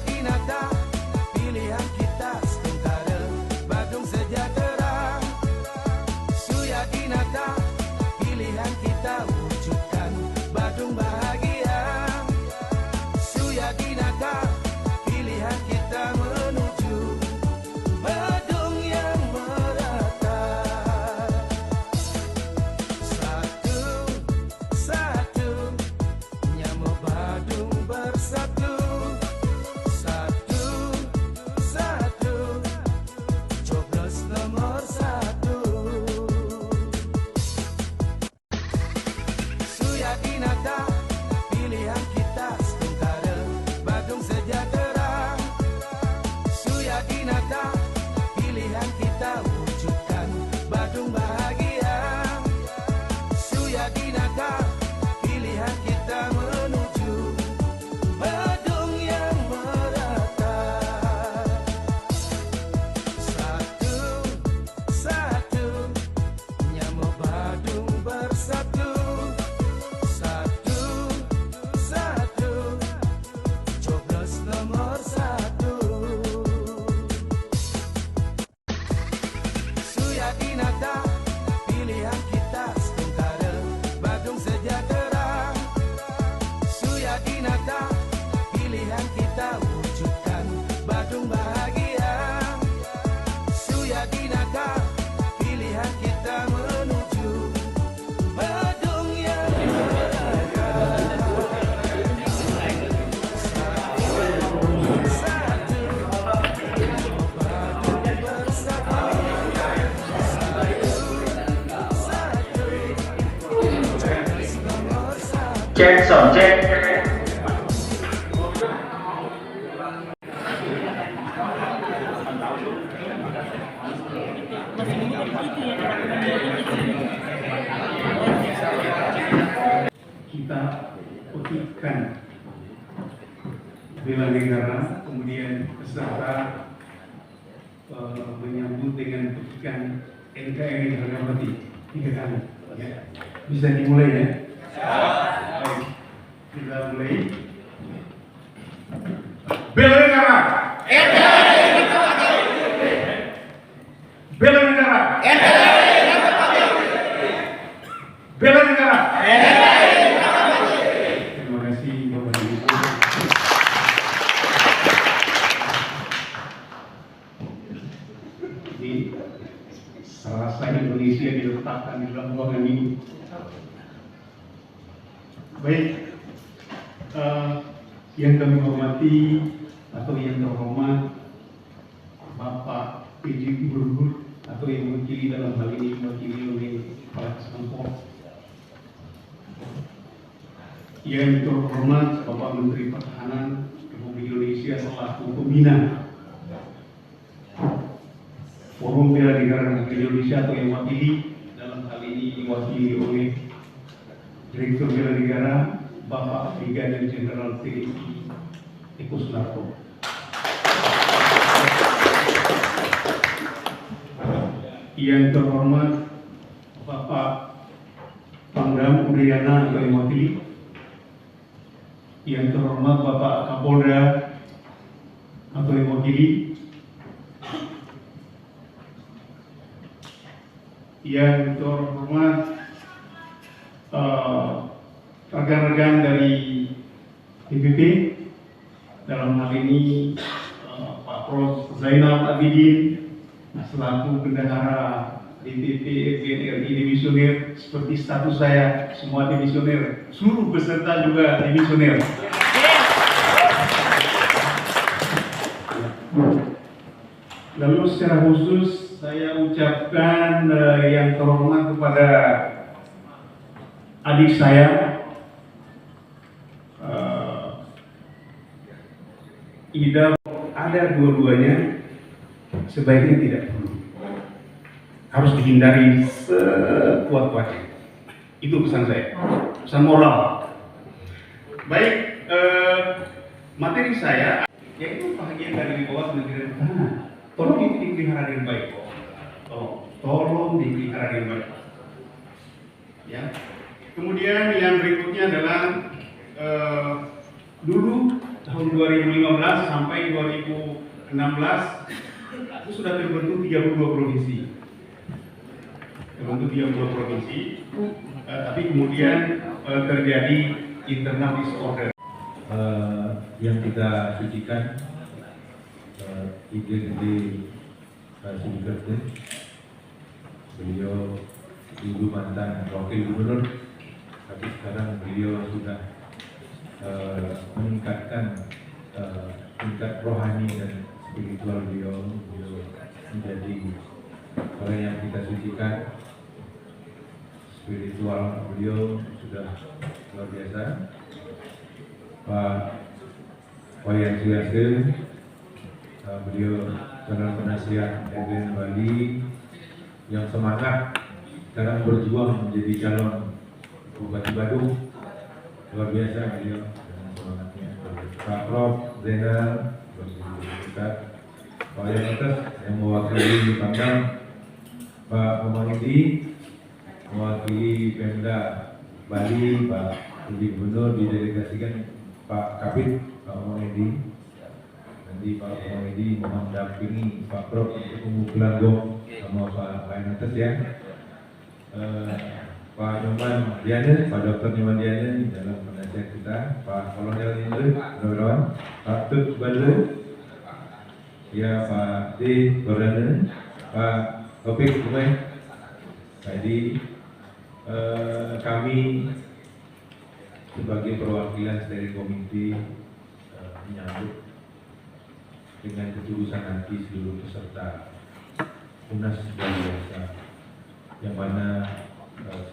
Suyadinata, pilihan kita sementara Badung sejahtera. Suyadinata, pilihan kita wujudkan Badung bahagia. Suyadinata, pilihan kita menuju Badung yang merata. Satu, nyamuk Badung bersatu. Satu, coblos nomor 1. Suyadinata, pilihan kita sementara Badung sejahtera. Suyadinata, pilihan kita wujudkan Badung bahagia. Suyadinata, pilihan kita menuju Badung yang merata. Satu, nyamuk Badung bersatu. Satu, coblos nomor 1. Suyadinata, pilihan kita sementara Badung sejahtera. Suyadinata, pilihan kita wujudkan Badung bahagia. Suyadinata, pilihan kita menuju Badung yang merata. Cek sound check. Kita putihkan bela negara, kemudian peserta menyambut dengan petikan NKRI harga mati 3 kali. Ya. Bisa dimulai ya? Baik. Kita mulai. Bela negara. Bela negara. Bela negara. Terima kasih Bapak dan Ibu. Ini Selasa Indonesia diletakkan di dalam ruangan ini. Baik, yang kami hormati atau yang terhormat Bapak PJ Gubernur atau yang mewakili dalam hal ini mewakili oleh Kepala Kesampor, yang terhormat Bapak Menteri Pertahanan Republik Indonesia selaku pembina Forum Bela Negara Republik Indonesia atau yang mewakili dalam hal ini diwakili oleh Direktur Bela Negara Bapak Brigadir Jenderal TNI Eko Sunarto. Yang terhormat Bapak Pangdam Udayana atau yang mewakili. Yang terhormat Bapak Kapolda atau yang mewakili. Yang terhormat rekan-rekan dari DPP, dalam hal ini Pak Prof. Zainal Abidin selaku bendahara DPP FNRI Dimisioner, seperti status saya semua dimisioner, seluruh peserta juga dimisioner. Lalu secara khusus saya ucapkan yang terhormat kepada adik saya Ida, ada dua-duanya sebaiknya tidak perlu, harus dihindari sekuat-kuatnya. Itu pesan saya, pesan moral. Baik, materi saya yaitu bahagian dari bawah Kementerian Pertahanan. Tolong itu dipelihara dengan baik. Tolong dipelihara dengan baik. Ya. Kemudian yang berikutnya adalah dulu tahun 2015 sampai 2016 itu sudah terbentuk 32 provinsi. Tapi kemudian terjadi internal disorder. Yang kita sucikan ide-ide Sudirte, beliau dulu mantan wakil gubernur, tapi sekarang beliau sudah meningkatkan tingkat rohani dan spiritual beliau menjadi orang yang kita sucikan. Spiritual beliau sudah luar biasa. Pak Wayan Suyarsel, beliau seorang penasihat RBN Bali yang semangat sekarang berjuang menjadi calon Bupati Badung. Luar biasa beliau dengan semangatnya. Pak Prof Zainal, Pak Wayan Atas yang mewakili Pangdam, Pak Muhammadi mewakili Pemda Bali, Pak Budi Gubernur didelegasikan Pak Kabit, Pak Muhammadi. Nanti Pak Muhammadi mendampingi Pak Prof untuk pengumpulan gong sama Pak Wayan Atas ya. Pak Nyoman Diana, Pak Dr. Nyoman Diana dalam penasihat kita, Pak Kolonel Indra, kawan-kawan, Pak Tut Badru, ya Pak D. Gordana, Pak Topik Kumai. Jadi kami sebagai perwakilan dari komite menyambut dengan ketulusan hati seluruh peserta Munas luar biasa, yang mana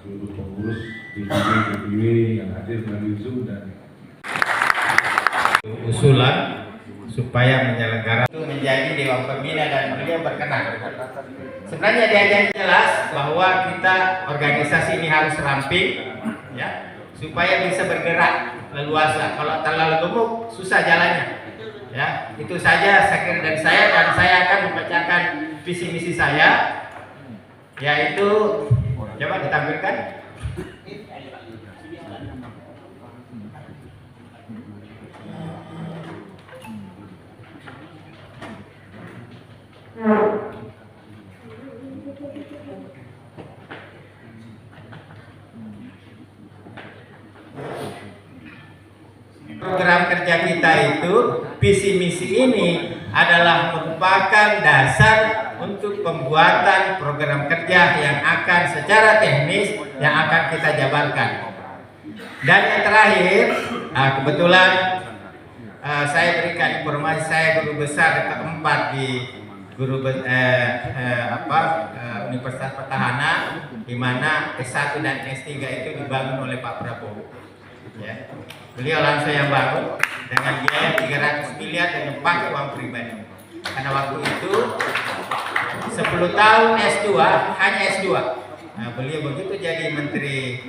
seluruh pengurus DPW yang hadir melalui Zoom dan usulan supaya menyelenggarakan itu menjadi Dewan Pembina dan beliau berkenan. Sebenarnya diajar jelas bahwa kita organisasi ini harus ramping, ya, supaya bisa bergerak leluasa. Kalau terlalu gemuk susah jalannya. Ya, itu saja saya kira dari saya, dan saya akan membacakan visi misi saya, yaitu coba ditampilkan. Program kerja kita itu, visi misi ini adalah merupakan dasar untuk pembuatan program kerja yang akan secara teknis yang akan kita jabarkan. Dan yang terakhir, kebetulan saya berikan informasi, saya guru besar keempat di Universitas Pertahanan, di mana S1 dan S3 itu dibangun oleh Pak Prabowo. Ya. Beliau langsung yang bangun dengan biaya 300 miliar dengan pakai uang pribadi. Karena waktu itu 10 tahun S2, hanya S2. Nah, beliau begitu jadi Menteri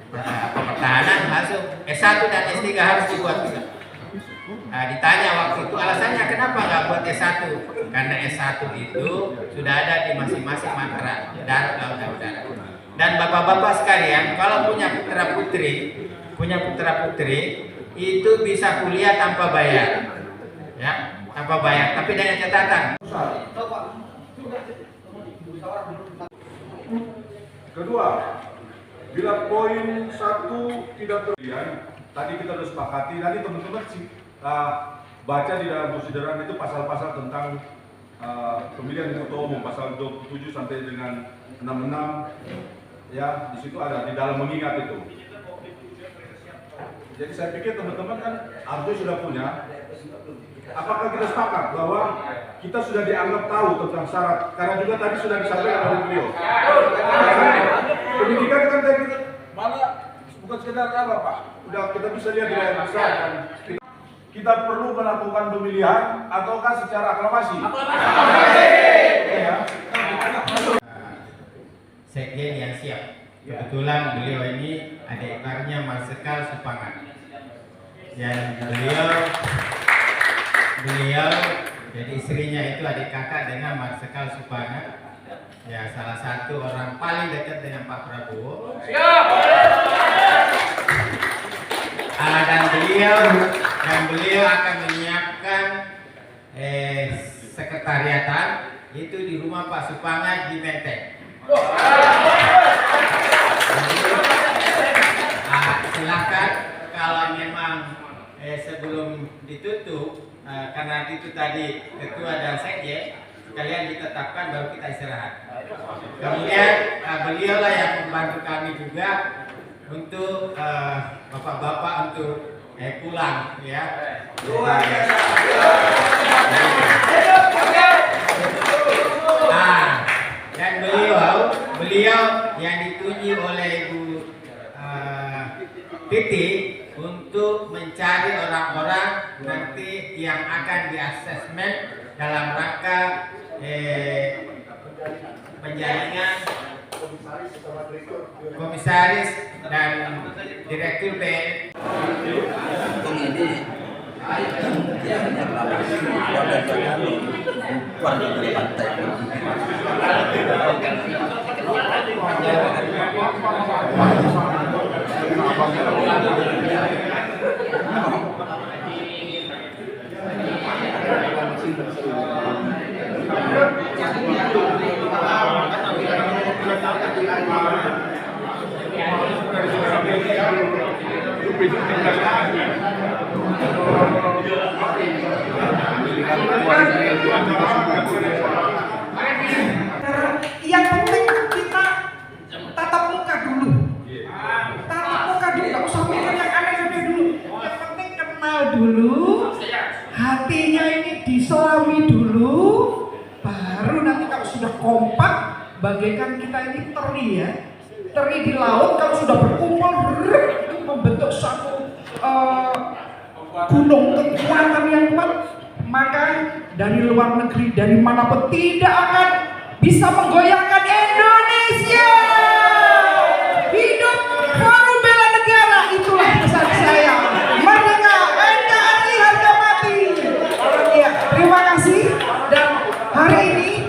Pertahanan, langsung S1 dan S3 harus dibuat juga. Nah, ditanya waktu itu alasannya kenapa nggak buat S1? Karena S1 itu sudah ada di masing-masing matra darat, laut, dan udara. Dan bapak-bapak sekalian, kalau punya putra putri itu bisa kuliah tanpa bayar, ya, tanpa bayar. Tapi dengan catatan. Kedua, bila poin 1 tidak terlihat, tadi kita sudah sepakati, tadi teman-teman baca di dalam konsideran itu pasal-pasal tentang pemilihan ketua umum, pasal 27 sampai dengan 66. Ya, di situ ada di dalam mengingat itu. Jadi saya pikir teman-teman kan harusnya sudah punya. Apakah kita sepakat bahwa kita sudah dianggap tahu tentang syarat? Karena juga tadi sudah disampaikan oleh beliau. Pendidikan kan tadi malah bukan sekedar apa Pak. Udah kita bisa lihat di layar besar kan. Kita perlu melakukan pemilihan ataukah secara aklamasi? Ya. Sekjen yang siap. Kebetulan beliau ini adik iparnya Marsikal Supangan. Dan beliau jadi istrinya itu adik kakak dengan Marsikal Supangan. Ya, salah satu orang paling dekat dengan Pak Prabowo. Siap. dan beliau akan menyiapkan sekretariatan itu di rumah Pak Supangat di Menteng. Silakan kalau memang sebelum ditutup karena itu tadi ketua dan sekjen sekalian ditetapkan baru kita istirahat. Kemudian beliau lah yang membantu kami juga untuk bapak-bapak untuk pulang ya. Dan beliau yang ditunjuk oleh Ibu Titi untuk mencari orang-orang nanti yang akan di-asesmen dalam rangka penjaringan komisaris dan direktur BNN. Yang penting kita tatap muka dulu. Tatap muka dulu, nggak usah mikir yang aneh-aneh dulu. Yang penting kenal dulu, hatinya ini diselami dulu, baru nanti kalau sudah kompak, bagaikan kita ini teri ya. Teri di laut kalau sudah berkumpul itu membentuk suatu gunung kekuatan yang kuat, maka dari luar negeri dari manapun tidak akan bisa menggoyahkan Indonesia. Hidup Forum Bela Negara, itulah pesan saya. Merdeka, NKRI harga mati. Ya, terima kasih. Dan hari ini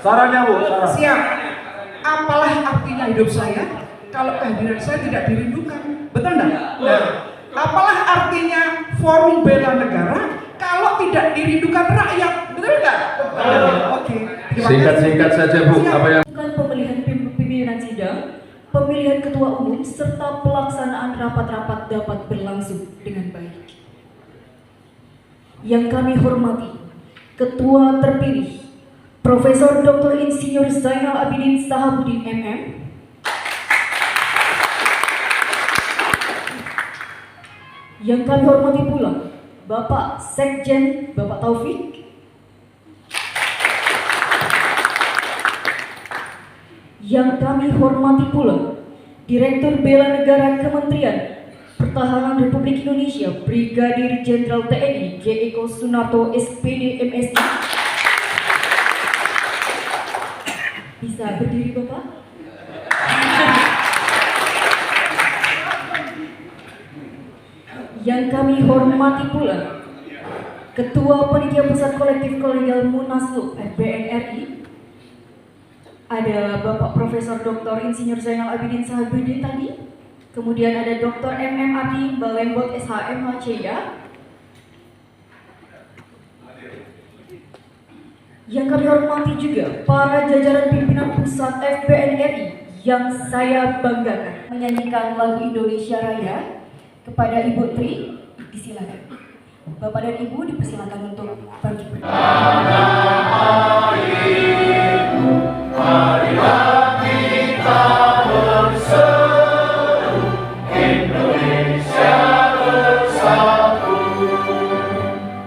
Sarannya Bu, siap. Apalah artinya hidup saya kalau kehadiran saya tidak dirindukan, betul enggak? Nah, apalah artinya Forum Bela Negara kalau tidak dirindukan rakyat, betul enggak? Oke. Singkat-singkat saja Bu, apa yang Pemilihan pimpinan sidang, pemilihan ketua umum, serta pelaksanaan rapat-rapat dapat berlangsung dengan baik. Yang kami hormati, Ketua terpilih Profesor Dr. Insinyur Zainal Abidin Sahabudin MM, yang kami hormati pula Bapak Sekjen Bapak Taufik, yang kami hormati pula Direktur Bela Negara Kementerian Pertahanan Republik Indonesia Brigadir Jenderal TNI J. Eko Sunarto SPD MSI. Bisa berdiri Bapak? Yang kami hormati pula Ketua Panitia Pusat Kolektif Kolegial Munaslup FBN-RI, ada Bapak Profesor Dr. Insinyur Zainal Abidin Sahabudin tadi, kemudian ada Dr. MM Adi Balembot SHM HCA, yang kami hormati juga para jajaran pimpinan pusat FBN-RI yang saya banggakan. Menyanyikan lagu Indonesia Raya kepada Ibu Tri, disilakan. Bapak dan Ibu dipersilakan untuk pergi. Marilah kita berseru, Indonesia bersatu.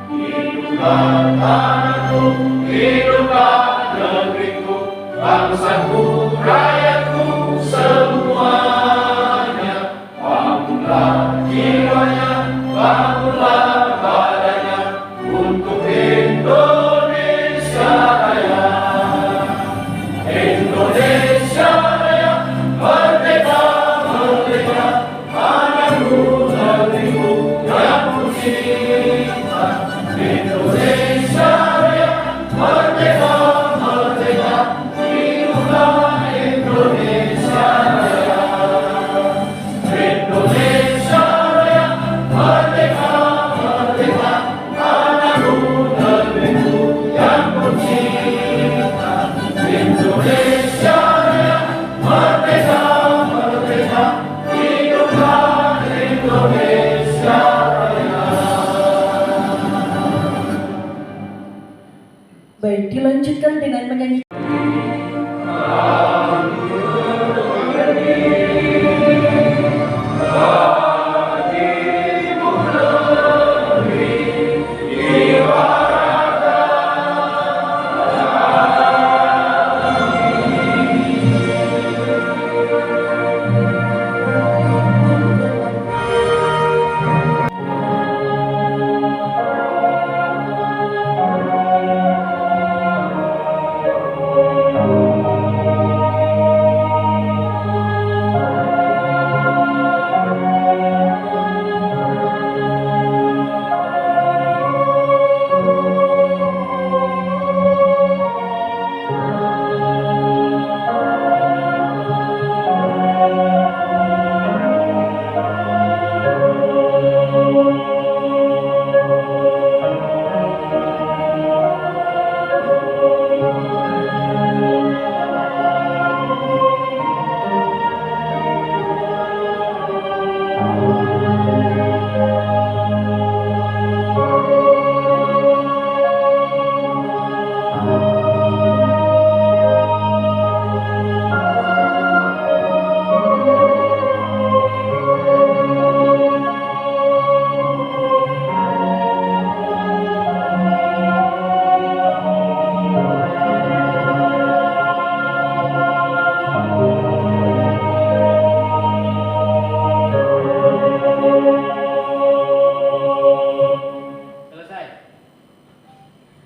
Hiduplah tanahku, hiduplah negeriku, bangsaku, rakyatku semuanya. Bangunlah jiwanya, bangunlah badannya untuk Indonesia Raya. Indonesia Raya, merdeka, merdeka, tanahku, negeriku yang ku cinta. Indonesia Raya, merdeka, merdeka, hiduplah Indonesia Raya. Indonesia Raya, lanjutkan dengan menyanyi.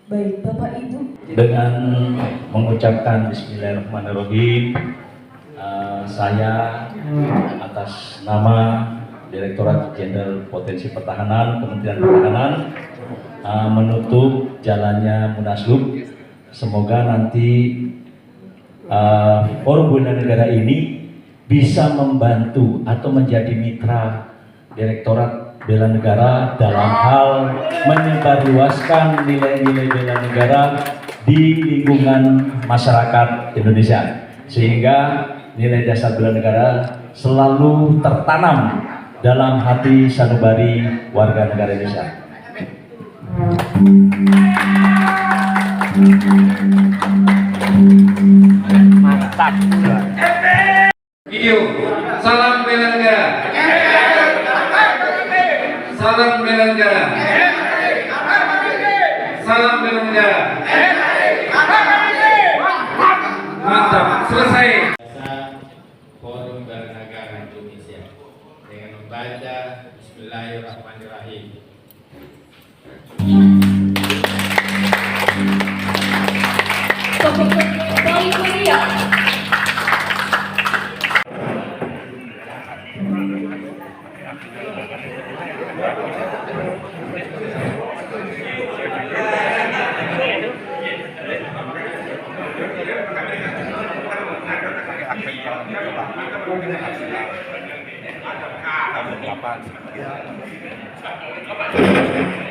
Baik, Bapak Ibu. Dengan mengucapkan Bismillahirrahmanirrahim, saya atas nama Direktorat Jenderal Potensi Pertahanan Kementerian Pertahanan menutup jalannya Munaslup. Semoga nanti Forum Bela Negara ini bisa membantu atau menjadi mitra Direktorat Bela Negara dalam hal menyebarluaskan nilai-nilai bela negara di lingkungan masyarakat Indonesia, sehingga nilai dasar bela negara selalu tertanam dalam hati sanubari warga negara Indonesia. Mantap. Video, salam bela negara. Salam bela negara. Salam bela negara. Mantap, selesai. Forum Bela Negara Indonesia dengan membaca Bismillahirrahmanirrahim. Tepuk paling meriah. Ada